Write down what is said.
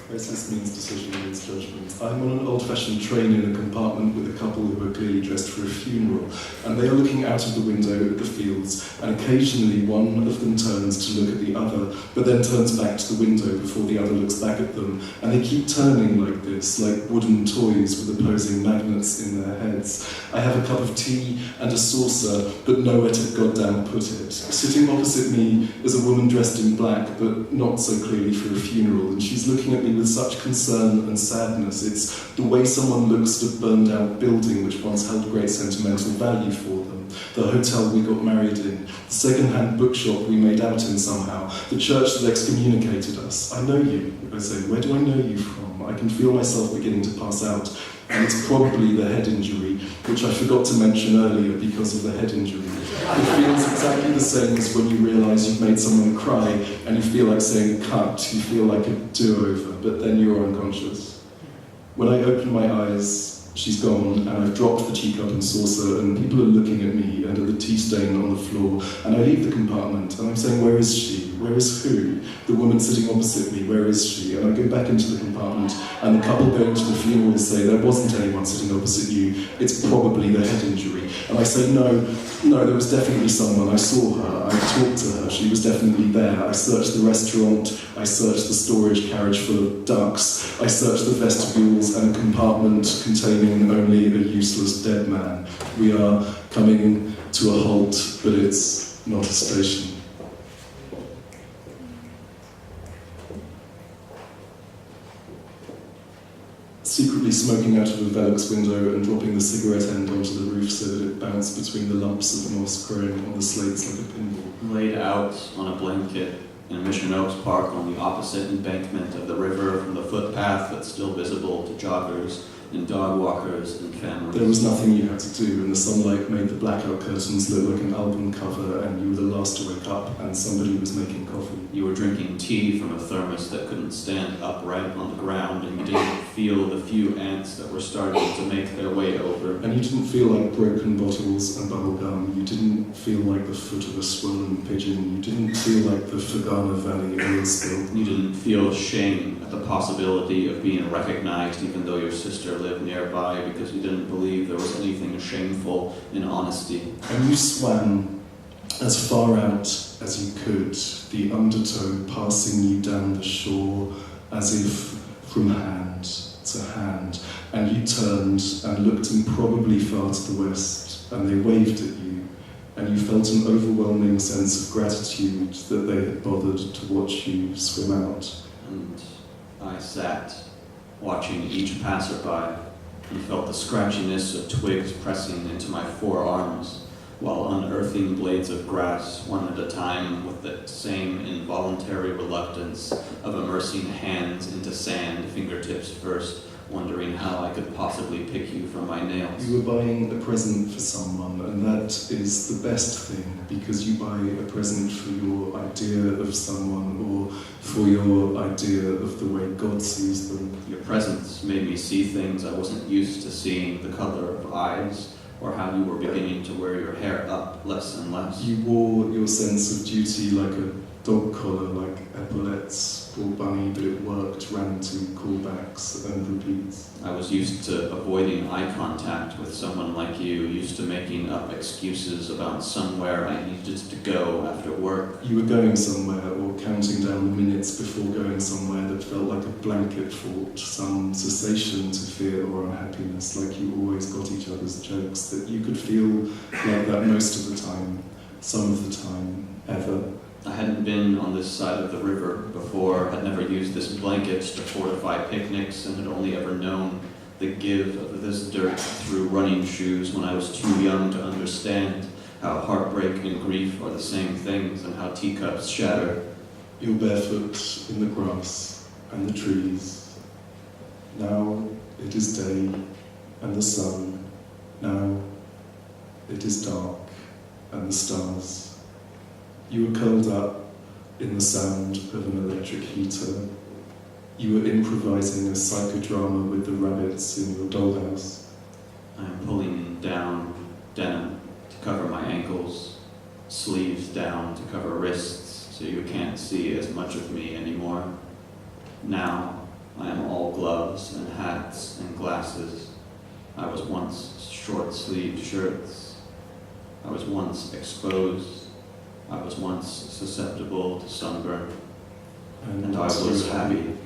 Crisis means decision means judgment. I'm on an old-fashioned train in a compartment with a couple who are clearly dressed for a funeral, and they are looking out of the window at the fields, and occasionally one of them turns to look at the other, but then turns back to the window before the other looks back at them, and they keep turning like this, like wooden toys with opposing magnets in their heads. I have a cup of tea and a saucer, but nowhere to goddamn put it. Sitting opposite me is a woman dressed in black, but not so clearly for a funeral, and she's looking at me with such concern and sadness. It's the way someone looks at a burned-out building which once held great sentimental value for them, the hotel we got married in, the second-hand bookshop we made out in somehow, the church that excommunicated us. I know you, I say. Where do I know you from? I can feel myself beginning to pass out, and it's probably the head injury, which I forgot to mention earlier because of the head injury. It feels exactly the same as when you realise you've made someone cry and you feel like saying cut, you feel like a do-over, but then you're unconscious. When I open my eyes, she's gone, and I've dropped the teacup and saucer, and people are looking at me and at the tea stain on the floor, and I leave the compartment, and I'm saying, where is she? Where is who? The woman sitting opposite me, where is she? And I go back into the compartment, and the couple going to the funeral say, there wasn't anyone sitting opposite you, it's probably the head injury. And I say, no, there was definitely someone. I saw her, I talked to her, she was definitely there. I searched the restaurant, I searched the storage carriage full of ducks, I searched the vestibules and a compartment containing only a useless dead man. We are coming to a halt, but it's not a station. Secretly smoking out of a Velux window and dropping the cigarette end onto the roof so that it bounced between the lumps of moss growing on the slates like a pinball. Laid out on a blanket in Mission Oaks Park on the opposite embankment of the river from the footpath that's still visible to joggers and dog walkers and families. There was nothing you had to do, and the sunlight made the blackout curtains look like an album cover, and you were the last to wake up, and somebody was making coffee. You were drinking tea from a thermos that couldn't stand upright on the ground, and you didn't feel the few ants that were starting to make their way over. And you didn't feel like broken bottles and bubble gum. You didn't feel like the foot of a swollen pigeon. You didn't feel like the Fergana Valley oil spill. You didn't feel shame at the possibility of being recognized even though your sister lived nearby, because you didn't believe there was anything shameful in honesty. And you swam as far out as you could, the undertow passing you down the shore as if from hand to hand, and you turned and looked improbably far to the west, and they waved at you, and you felt an overwhelming sense of gratitude that they had bothered to watch you swim out. And I sat, watching each passerby, and felt the scratchiness of twigs pressing into my forearms, while unearthing blades of grass, one at a time, with the same involuntary reluctance of immersing hands into sand, fingertips first, wondering how I could possibly pick you from my nails. You were buying a present for someone, and that is the best thing, because you buy a present for your idea of someone, or for your idea of the way God sees them. Your presence made me see things I wasn't used to seeing, the color of eyes, or how you were beginning to wear your hair up less and less. You wore your sense of duty like a dog collar, like epaulettes or bunny, but it worked, ran to callbacks and repeats. I was used to avoiding eye contact with someone like you, used to making up excuses about somewhere I needed to go after work. You were going somewhere, or counting down the minutes before going somewhere that felt like a blanket fort, some cessation to fear or unhappiness, like you always got each other's jokes, that you could feel like that most of the time, some of the time, ever. I hadn't been on this side of the river before, had never used this blanket to fortify picnics, and had only ever known the give of this dirt through running shoes when I was too young to understand how heartbreak and grief are the same things, and how teacups shatter. You're barefoot in the grass and the trees. Now it is day and the sun. Now it is dark and the stars. You were curled up in the sound of an electric heater. You were improvising a psychodrama with the rabbits in your dollhouse. I'm pulling down denim to cover my ankles, sleeves down to cover wrists so you can't see as much of me anymore. Now wore gloves and hats and glasses. I was once short-sleeved shirts. I was once exposed. I was once susceptible to sunburn. And I was happy.